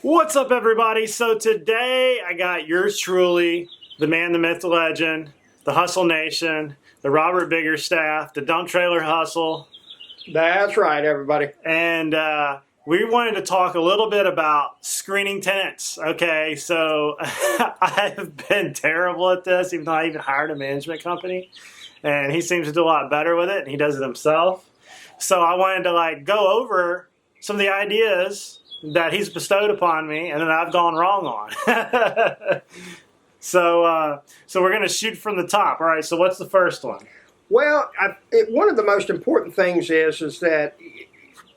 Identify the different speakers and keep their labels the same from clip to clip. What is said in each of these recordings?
Speaker 1: What's up, everybody? So today I got yours truly, the man, the myth, the legend, the Hustle Nation, the Robert Biggerstaff, the Dump Trailer Hustle.
Speaker 2: That's right, everybody.
Speaker 1: And we wanted to talk a little bit about screening tenants. Okay, so I have been terrible at this, even though I even hired a management company. And he seems to do a lot better with it, and he does it himself. So I wanted to go over some of the ideas that he's bestowed upon me and that I've gone wrong on. So we're going to shoot from the top. All right, so what's the first one?
Speaker 2: Well, one of the most important things is that,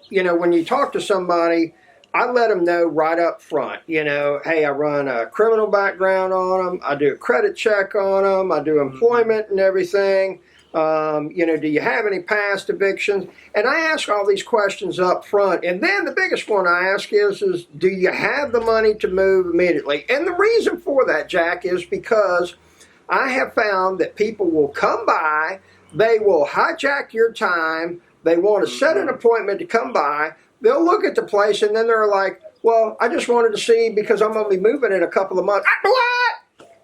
Speaker 2: when you talk to somebody, I let them know right up front, hey, I run a criminal background on them. I do a credit check on them. I do employment and everything. Do you have any past evictions? And I ask all these questions up front. And then the biggest one I ask is do you have the money to move immediately? And the reason for that, Jack, is because I have found that people will come by, they will hijack your time, they want to set an appointment to come by, they'll look at the place, and then they're like, well, I just wanted to see because I'm going to be moving in a couple of months. What?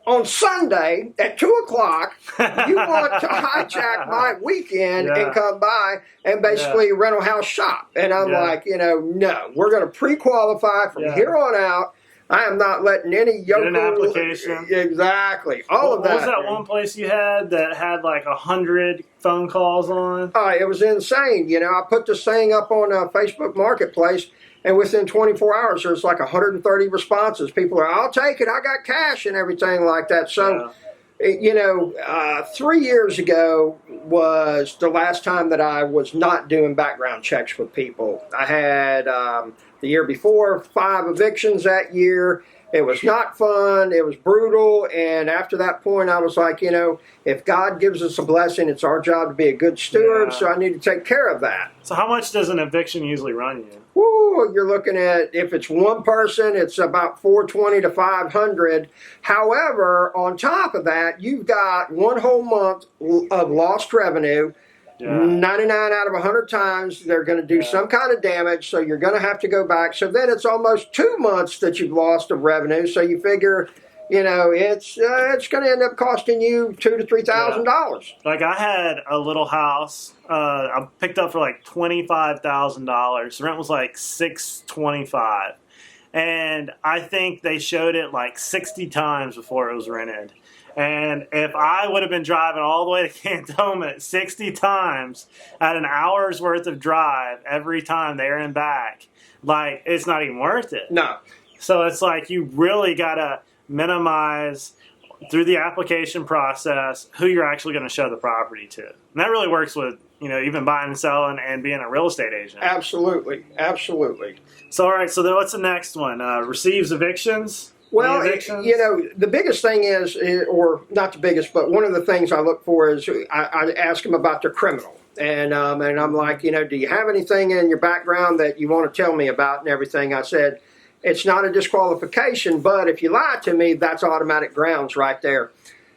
Speaker 2: On Sunday at 2 o'clock, you want to hijack my weekend and come by and basically rental house shop. And I'm like, no, we're going to pre-qualify from here on out. I am not letting any young
Speaker 1: an application.
Speaker 2: Exactly. All of that.
Speaker 1: What was that one place you had that had 100 phone calls on?
Speaker 2: It was insane. I put this thing up on Facebook Marketplace, and within 24 hours, there's 130 responses. People are, I'll take it. I got cash and everything like that. So, 3 years ago was the last time that I was not doing background checks with people. I had, the year before, 5 evictions that year. It was not fun. It was brutal. And after that point, I was like, if God gives us a blessing, it's our job to be a good steward. So I need to take care of that.
Speaker 1: So how much does an eviction usually run you?
Speaker 2: Woo, you're looking at, if it's one person, it's about $420 to $500. However, on top of that, you've got 1 whole month of lost revenue. 99 out of 100 times they're going to do some kind of damage, so you're going to have to go back. So then it's almost 2 months that you've lost of revenue. So you figure, it's going to end up costing you $2,000 to $3,000.
Speaker 1: I had a little house I picked up for $25,000. The rent was $625, and I think they showed it 60 times before it was rented. And if I would have been driving all the way to Cantonment 60 times at an hour's worth of drive every time there and back, it's not even worth it.
Speaker 2: No.
Speaker 1: So it's you really got to minimize through the application process who you're actually going to show the property to. And that really works with, even buying and selling and being a real estate agent.
Speaker 2: Absolutely. Absolutely.
Speaker 1: So, all right. So then what's the next one? Receives evictions?
Speaker 2: Well, the biggest thing is, or not the biggest, but one of the things I look for is I ask them about their criminal. And I'm like, do you have anything in your background that you want to tell me about and everything? I said, it's not a disqualification, but if you lie to me, that's automatic grounds right there.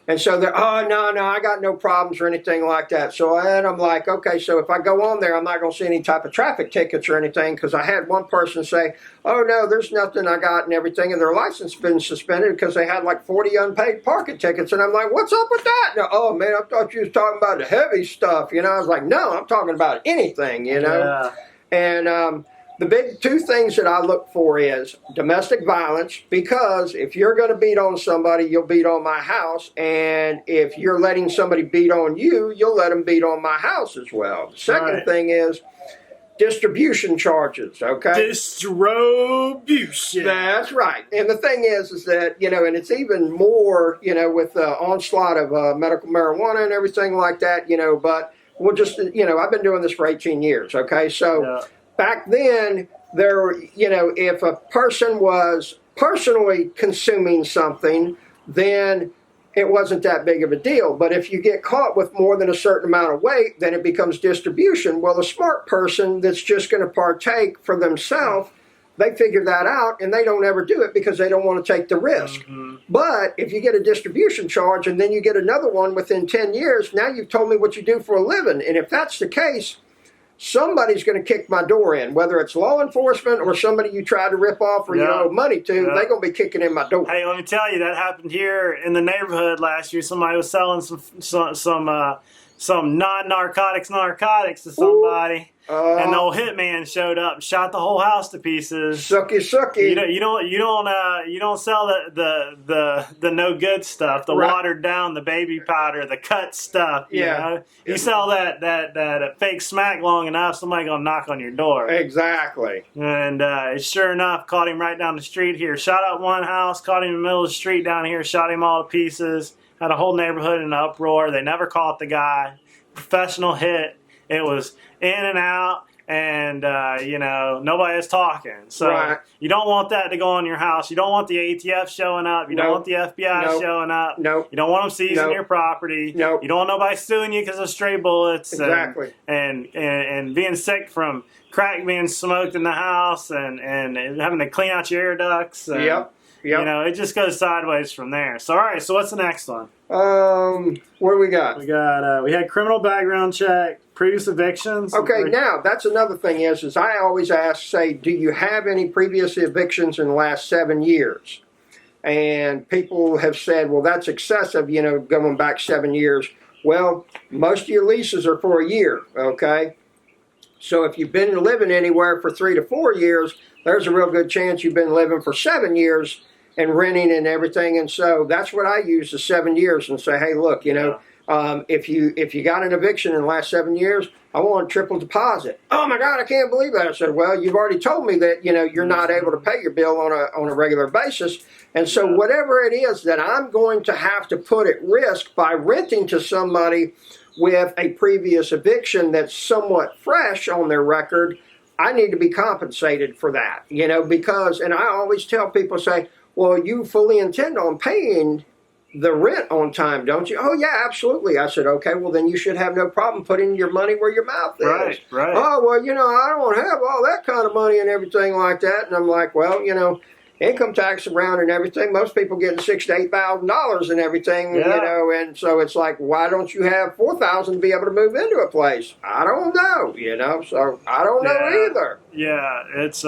Speaker 2: And so they're, oh, no, I got no problems or anything like that. So I'm like, okay, so if I go on there, I'm not going to see any type of traffic tickets or anything, because I had one person say, oh, no, there's nothing I got and everything, and their license has been suspended because they had 40 unpaid parking tickets. And I'm like, what's up with that? And, oh, man, I thought you was talking about the heavy stuff. I was like, no, I'm talking about anything,
Speaker 1: Yeah.
Speaker 2: And the big 2 things that I look for is domestic violence, because if you're going to beat on somebody, you'll beat on my house. And if you're letting somebody beat on you, you'll let them beat on my house as well. The second thing is distribution charges, okay?
Speaker 1: Distribution.
Speaker 2: That's right. And the thing is that, and it's even more, with the onslaught of medical marijuana and everything like that, but we'll just, I've been doing this for 18 years, okay? So back then, if a person was personally consuming something, then it wasn't that big of a deal. But if you get caught with more than a certain amount of weight, then it becomes distribution. Well, the smart person that's just going to partake for themselves, they figure that out, and they don't ever do it because they don't want to take the risk. But if you get a distribution charge and then you get another one within 10 years, now you've told me what you do for a living. And if that's the case, somebody's going to kick my door in, whether it's law enforcement or somebody you tried to rip off or you owe money to. They're going to be kicking in my door.
Speaker 1: Hey, let me tell you, that happened here in the neighborhood last year. Somebody was selling some non-narcotics to somebody. And the old hitman showed up, shot the whole house to pieces.
Speaker 2: Sucky.
Speaker 1: You don't sell the no good stuff, the watered down, the baby powder, the cut stuff. You know? You sell that fake smack long enough, somebody gonna knock on your door.
Speaker 2: Exactly.
Speaker 1: And sure enough, caught him right down the street here. Shot up one house, caught him in the middle of the street down here, shot him all to pieces. Had a whole neighborhood in an uproar. They never caught the guy. Professional hit. It was in and out, and nobody was talking. So you don't want that to go on your house. You don't want the ATF showing up. You don't want the FBI showing up.
Speaker 2: No.
Speaker 1: You don't want them seizing your property.
Speaker 2: No.
Speaker 1: You don't want nobody suing you because of stray bullets.
Speaker 2: Exactly.
Speaker 1: And being sick from crack being smoked in the house and having to clean out your air ducts. And,
Speaker 2: Yep.
Speaker 1: It just goes sideways from there. So, all right. So, what's the next one?
Speaker 2: What do we got?
Speaker 1: We had criminal background check, previous evictions.
Speaker 2: Okay, now that's another thing is I always ask, say, do you have any previous evictions in the last 7 years? And people have said, well, that's excessive, going back 7 years. Well, most of your leases are for a year, okay? So if you've been living anywhere for 3 to 4 years, there's a real good chance you've been living for 7 years and renting and everything. And so that's what I use, the 7 years, and say, hey, look, if you got an eviction in the last 7 years, I want a triple deposit. Oh my God, I can't believe that. I said, well, you've already told me that you're not able to pay your bill on a regular basis, and so whatever it is that I'm going to have to put at risk by renting to somebody with a previous eviction that's somewhat fresh on their record, I need to be compensated for that. Because, and I always tell people, say, well, you fully intend on paying the rent on time, don't you? Oh, yeah, absolutely. I said, okay, well, then you should have no problem putting your money where your mouth is.
Speaker 1: Right.
Speaker 2: Oh, well, I don't have all that kind of money and everything like that. And I'm like, well, income tax around and everything, most people getting $6,000 to $8,000 and everything, and so it's like, why don't you have $4,000 to be able to move into a place? I don't know, so I don't know either.
Speaker 1: Yeah, it's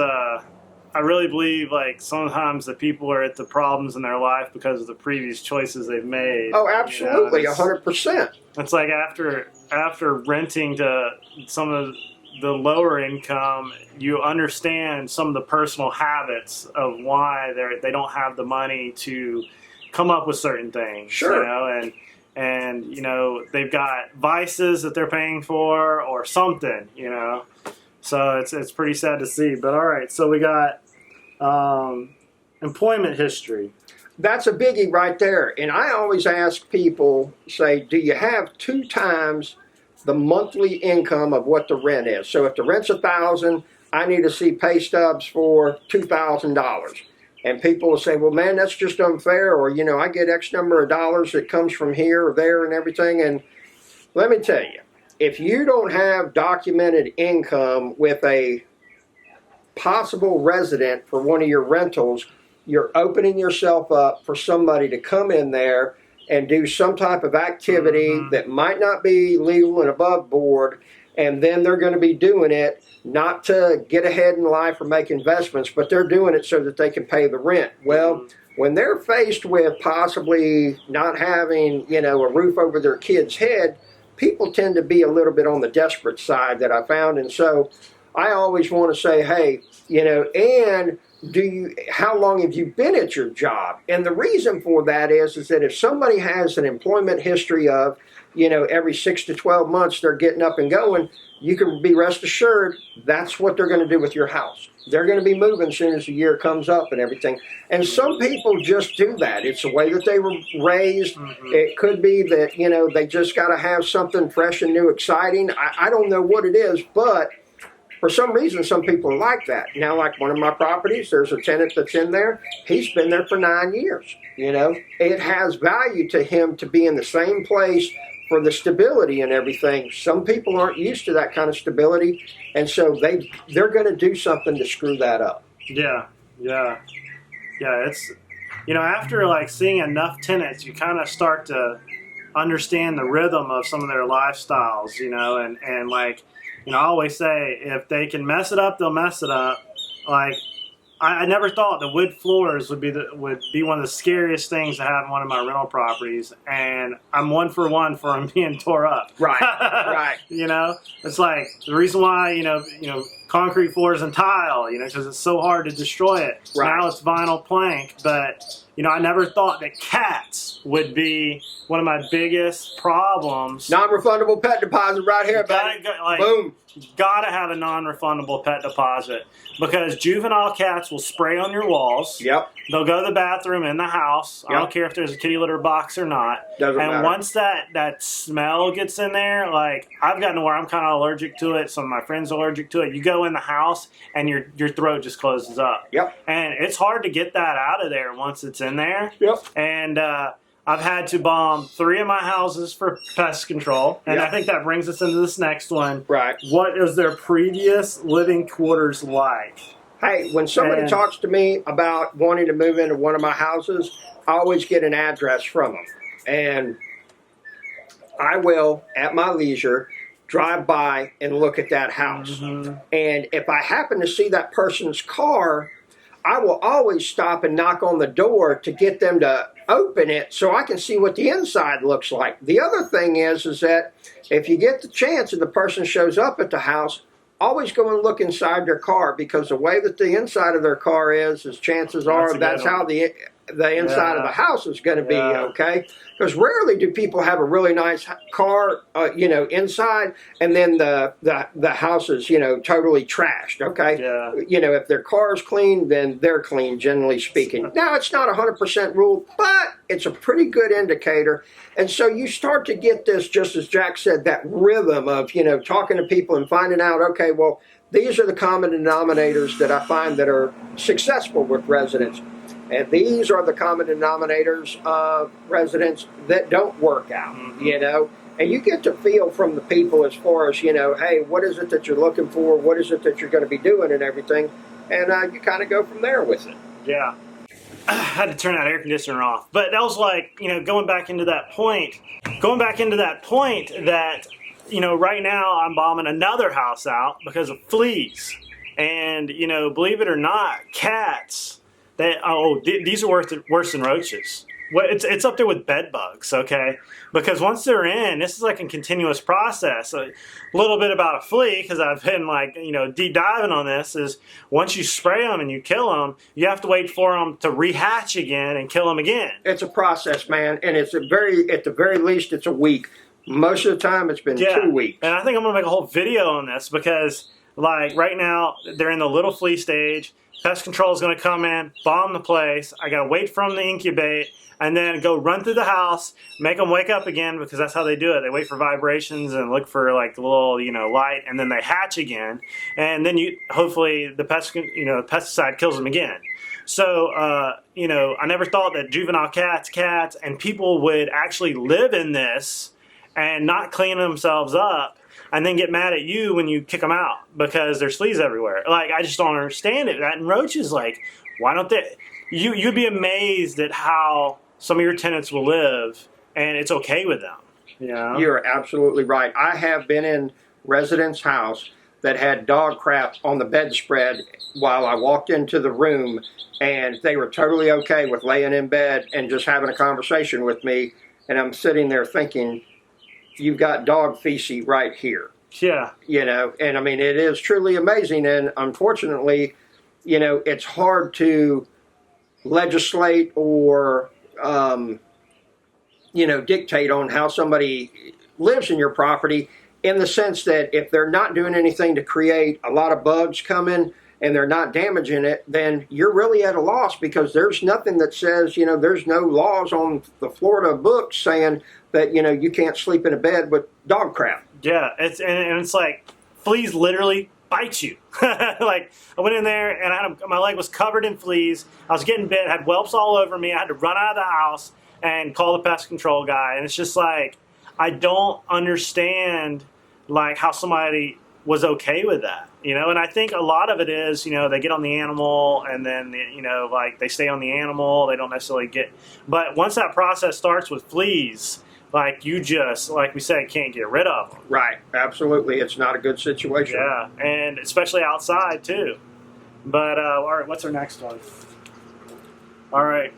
Speaker 1: I really believe sometimes the people are at the problems in their life because of the previous choices they've made.
Speaker 2: Oh, absolutely, 100%.
Speaker 1: It's like after renting to some of the lower income, you understand some of the personal habits of why they don't have the money to come up with certain things.
Speaker 2: Sure.
Speaker 1: And they've got vices that they're paying for or something. So it's pretty sad to see. But all right, so we got employment history.
Speaker 2: That's a biggie right there. And I always ask people, say, do you have 2 times the monthly income of what the rent is? So if the rent's $1,000, I need to see pay stubs for $2,000. And people will say, well, man, that's just unfair. Or, I get X number of dollars that comes from here or there and everything. And let me tell you, if you don't have documented income with a possible resident for one of your rentals, you're opening yourself up for somebody to come in there and do some type of activity that might not be legal and above board, and then they're going to be doing it not to get ahead in life or make investments, but they're doing it so that they can pay the rent. Well, when they're faced with possibly not having, a roof over their kid's head, people tend to be a little bit on the desperate side that I found. And so I always want to say, hey, and how long have you been at your job? And the reason for that is that if somebody has an employment history of, every 6 to 12 months they're getting up and going, you can be rest assured that's what they're going to do with your house. They're going to be moving as soon as the year comes up and everything. And some people just do that. It's the way that they were raised. It could be that, they just got to have something fresh and new, exciting. I don't know what it is, but for some reason, some people are like that. Now, like one of my properties, there's a tenant that's in there. He's been there for 9 years. It has value to him to be in the same place for the stability and everything. Some people aren't used to that kind of stability, and so they're going to do something to screw that up.
Speaker 1: Yeah. It's after seeing enough tenants, you kind of start to understand the rhythm of some of their lifestyles. I always say if they can mess it up, they'll mess it up. Like, I never thought the wood floors would be one of the scariest things to have in one of my rental properties, and I'm 1 for 1 for them being tore up.
Speaker 2: Right, right.
Speaker 1: It's like the reason why concrete floors and tile, because it's so hard to destroy it.
Speaker 2: Right.
Speaker 1: Now it's vinyl plank, but I never thought that cats would be one of my biggest problems.
Speaker 2: Non-refundable pet deposit right here, buddy. Boom.
Speaker 1: Gotta have a non-refundable pet deposit because juvenile cats will spray on your walls.
Speaker 2: Yep.
Speaker 1: They'll go to the bathroom in the house.
Speaker 2: Yep.
Speaker 1: I don't care if there's a kitty litter box or not.
Speaker 2: Doesn't matter.
Speaker 1: Once that smell gets in there, like I've gotten to where I'm kind of allergic to it. Some of my friends are allergic to it. You go in the house and your throat just closes up.
Speaker 2: Yep.
Speaker 1: And it's hard to get that out of there once it's in there.
Speaker 2: Yep.
Speaker 1: And I've had to bomb 3 of my houses for pest control. And
Speaker 2: Yep.
Speaker 1: I think that brings us into this next one.
Speaker 2: Right.
Speaker 1: What is their previous living quarters like?
Speaker 2: Hey, when somebody talks to me about wanting to move into one of my houses, I always get an address from them. And I will, at my leisure, drive by and look at that house.
Speaker 1: Mm-hmm.
Speaker 2: And if I happen to see that person's car, I will always stop and knock on the door to get them to open it so I can see what the inside looks like. The other thing is that if you get the chance and the person shows up at the house, always go and look inside their car, because the way that the inside of their car is chances are that's how the inside of the house is going to be, okay? Because rarely do people have a really nice car, inside, and then the house is, totally trashed, okay?
Speaker 1: Yeah.
Speaker 2: If their car is clean, then they're clean, generally speaking. Now, it's not a 100% rule, but it's a pretty good indicator. And so you start to get this, just as Jack said, that rhythm of, talking to people and finding out, okay, well, these are the common denominators that I find that are successful with residents. And these are the common denominators of residents that don't work out, And you get to feel from the people as far as, hey, what is it that you're looking for? What is it that you're going to be doing and everything? And you kind of go from there with it.
Speaker 1: Yeah. I had to turn that air conditioner off. But that was like, going back into that point that, right now I'm bombing another house out because of fleas. And, believe it or not, cats, these are worse than roaches. Well, it's up there with bed bugs, okay? Because once they're in, this is like a continuous process. A little bit about a flea, because I've been deep diving on this, is once you spray them and you kill them, you have to wait for them to rehatch again and kill them again.
Speaker 2: It's a process, man, and at the very least, it's a week. Most of the time, it's been 2 weeks.
Speaker 1: And I think I'm going to make a whole video on this because, right now, they're in the little flea stage. Pest control is going to come in, bomb the place. I got to wait for them to incubate, and then go run through the house, make them wake up again, because that's how they do it. They wait for vibrations and look for a little light, and then they hatch again, and then hopefully the pesticide kills them again. So I never thought that juvenile cats, and people would actually live in this and not clean themselves up, and then get mad at you when you kick them out because there's fleas everywhere. I just don't understand it. That and roaches, why don't they? You'd be amazed at how some of your tenants will live, and it's okay with them.
Speaker 2: You're absolutely right. I have been in residents' house that had dog crap on the bedspread while I walked into the room, and they were totally okay with laying in bed and just having a conversation with me, and I'm sitting there thinking, you've got dog feces right here.
Speaker 1: Yeah.
Speaker 2: And I mean, it is truly amazing, and unfortunately, it's hard to legislate or dictate on how somebody lives in your property, in the sense that if they're not doing anything to create a lot of bugs coming and they're not damaging it, then you're really at a loss, because there's nothing that says, there's no laws on the Florida books saying that, you can't sleep in a bed with dog crap.
Speaker 1: Yeah, it's like fleas literally bite you. I went in there and my leg was covered in fleas. I was getting bit, had whelps all over me. I had to run out of the house and call the pest control guy. And it's just I don't understand how somebody was okay with that, and I think a lot of it is, they get on the animal and then, they stay on the animal. They don't necessarily but once that process starts with fleas, like you just, like we said, can't get rid of them.
Speaker 2: Right. Absolutely. It's not a good situation.
Speaker 1: Yeah, and especially outside too. But all right, what's our next one? All right,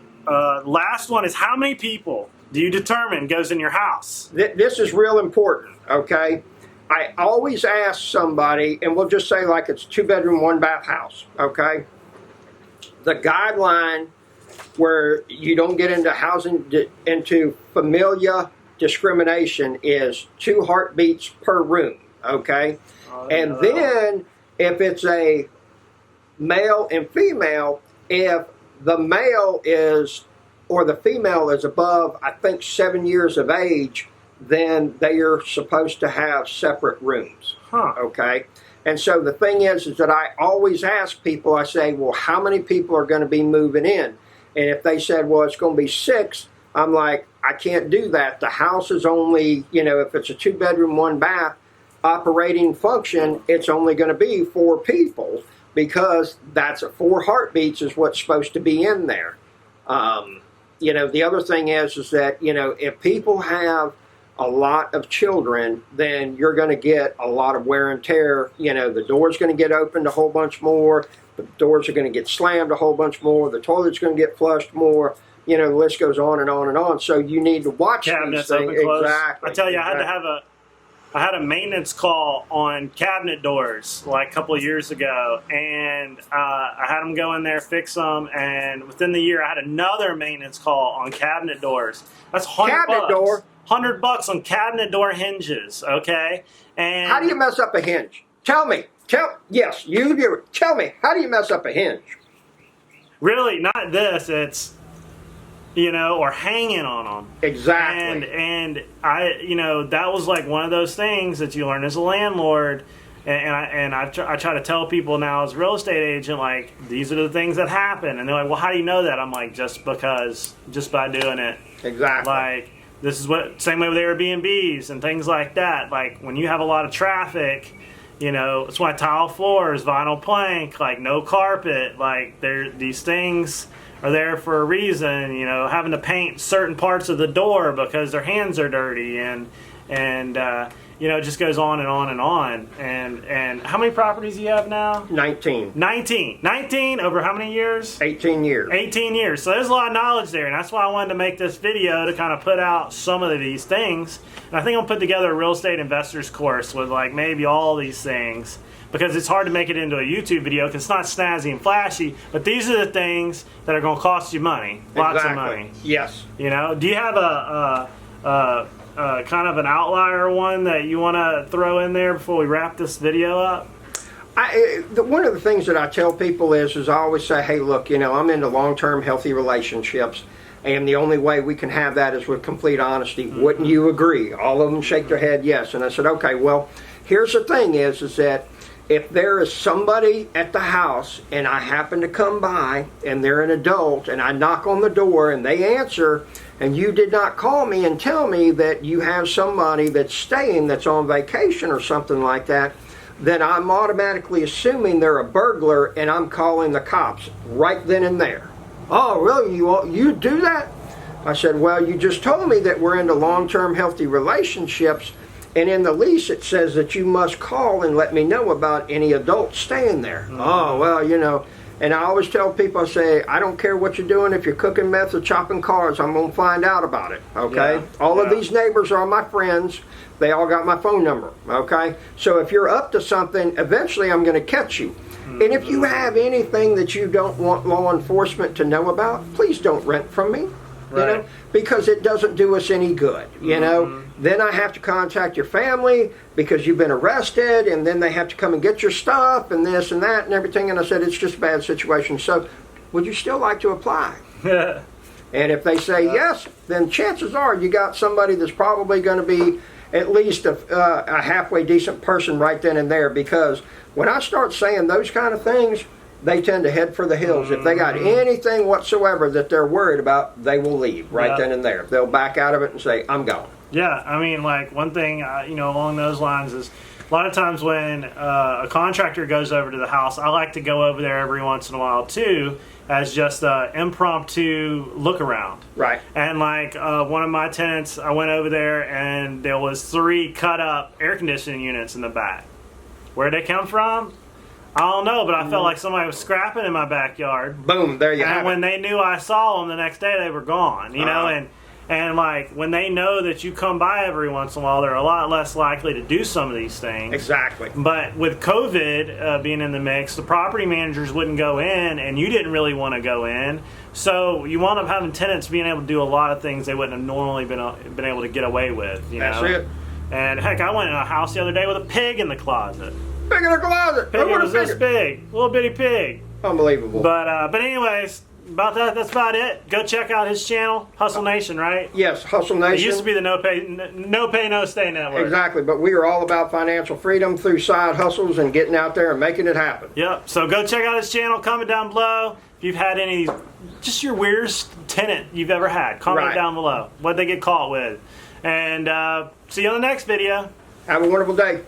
Speaker 1: last one is how many people do you determine goes in your house?
Speaker 2: This is real important, okay? I always ask somebody, and we'll just say like it's 2-bedroom, 1-bath house, okay? The guideline where you don't get into into familial discrimination is 2 heartbeats per room, okay? And then if it's a male and female, if the male is or the female is above, I think, 7 years of age, then they are supposed to have separate rooms. Okay? And so the thing is that I always ask people, I say, well, how many people are going to be moving in? And if they said, well, it's going to be 6, I'm like, I can't do that. The house is only, if it's a 2-bedroom, 1-bath operating function, it's only going to be 4 people because that's 4 heartbeats is what's supposed to be in there. The other thing is that, if people have a lot of children, then you're going to get a lot of wear and tear. The door's going to get opened a whole bunch more. The doors are going to get slammed a whole bunch more. The toilet's going to get flushed more. The list goes on and on and on. So you need to watch
Speaker 1: cabinets
Speaker 2: these things.
Speaker 1: Open, close.
Speaker 2: Exactly.
Speaker 1: I tell you, I had a maintenance call on cabinet doors like a couple of years ago, and I had them go in there, fix them, and within the year I had another maintenance call on cabinet doors. That's $100. $100 on cabinet door hinges, okay? And
Speaker 2: how do you mess up a hinge? Tell me. Yes, you do. Tell me, how do you mess up a hinge?
Speaker 1: Really, not this. It's or hanging on them.
Speaker 2: Exactly.
Speaker 1: And I, that was like one of those things that you learn as a landlord. And I try to tell people now as a real estate agent, like, these are the things that happen. And they're like, well, how do you know that? I'm like, just by doing it.
Speaker 2: Exactly.
Speaker 1: Like, this is same way with Airbnbs and things like that. Like, when you have a lot of traffic, it's why tile floors, vinyl plank, like no carpet, like these things are there for a reason, having to paint certain parts of the door because their hands are dirty and it just goes on and on and on. And how many properties do you have now?
Speaker 2: 19.
Speaker 1: 19 over how many years?
Speaker 2: 18 years.
Speaker 1: 18 years. So there's a lot of knowledge there, and that's why I wanted to make this video to kind of put out some of these things. And I think I'll put together a real estate investors course with like maybe all these things, because it's hard to make it into a YouTube video because it's not snazzy and flashy, but these are the things that are going to cost you money, lots of money.
Speaker 2: Yes.
Speaker 1: Do you have a kind of an outlier one that you want to throw in there before we wrap this video up?
Speaker 2: One of the things that I tell people is I always say, hey, look, I'm into long-term healthy relationships, and the only way we can have that is with complete honesty. Mm-hmm. Wouldn't you agree? All of them shake their head yes. And I said, okay, well, here's the thing is that if there is somebody at the house and I happen to come by and they're an adult and I knock on the door and they answer and you did not call me and tell me that you have somebody that's staying that's on vacation or something like that, then I'm automatically assuming they're a burglar and I'm calling the cops right then and there. Oh, really? You do that? I said, well, you just told me that we're into long-term healthy relationships, and in the lease it says that you must call and let me know about any adults staying there. Mm-hmm. Oh, well, and I always tell people, I say, I don't care what you're doing. If you're cooking meth or chopping cars, I'm going to find out about it, okay? Yeah. All of these neighbors are my friends. They all got my phone number, okay? So if you're up to something, eventually I'm going to catch you. Mm-hmm. And if you have anything that you don't want law enforcement to know about, please don't rent from me. Right. Because it doesn't do us any good, Then I have to contact your family because you've been arrested, and then they have to come and get your stuff and this and that and everything. And I said, it's just a bad situation. So would you still like to apply? And if they say yes, then chances are you got somebody that's probably going to be at least a halfway decent person right then and there, because when I start saying those kind of things, they tend to head for the hills. If they got anything whatsoever that they're worried about, they will leave right then and there. They'll back out of it and say, I'm gone.
Speaker 1: Yeah, I mean, like, one thing, along those lines is a lot of times when a contractor goes over to the house, I like to go over there every once in a while too, as just an impromptu look around.
Speaker 2: Right.
Speaker 1: And like one of my tenants, I went over there and there was 3 cut up air conditioning units in the back. Where'd they come from? I don't know, but I felt like somebody was scrapping in my backyard.
Speaker 2: Boom, there you have
Speaker 1: And
Speaker 2: it.
Speaker 1: when they knew I saw them the next day, they were gone. You know, and like when they know that you come by every once in a while, they're a lot less likely to do some of these things.
Speaker 2: Exactly.
Speaker 1: But with COVID being in the mix, the property managers wouldn't go in, and you didn't really want to go in. So you wound up having tenants being able to do a lot of things they wouldn't have normally been able to get away with. You
Speaker 2: That's
Speaker 1: know?
Speaker 2: it.
Speaker 1: And heck, I went in a house the other day with a pig in the closet.
Speaker 2: Pig in the closet.
Speaker 1: Pig was this big, little bitty pig.
Speaker 2: Unbelievable.
Speaker 1: But anyways, about that. That's about it. Go check out his channel, Hustle Nation, right?
Speaker 2: Yes, Hustle Nation.
Speaker 1: It used to be the No Pay No Stay Network.
Speaker 2: Exactly, but we are all about financial freedom through side hustles and getting out there and making it happen.
Speaker 1: Yep. So go check out his channel. Comment down below if you've had any, just your weirdest tenant you've ever had. Comment down below what they get caught with, and see you on the next video.
Speaker 2: Have a wonderful day.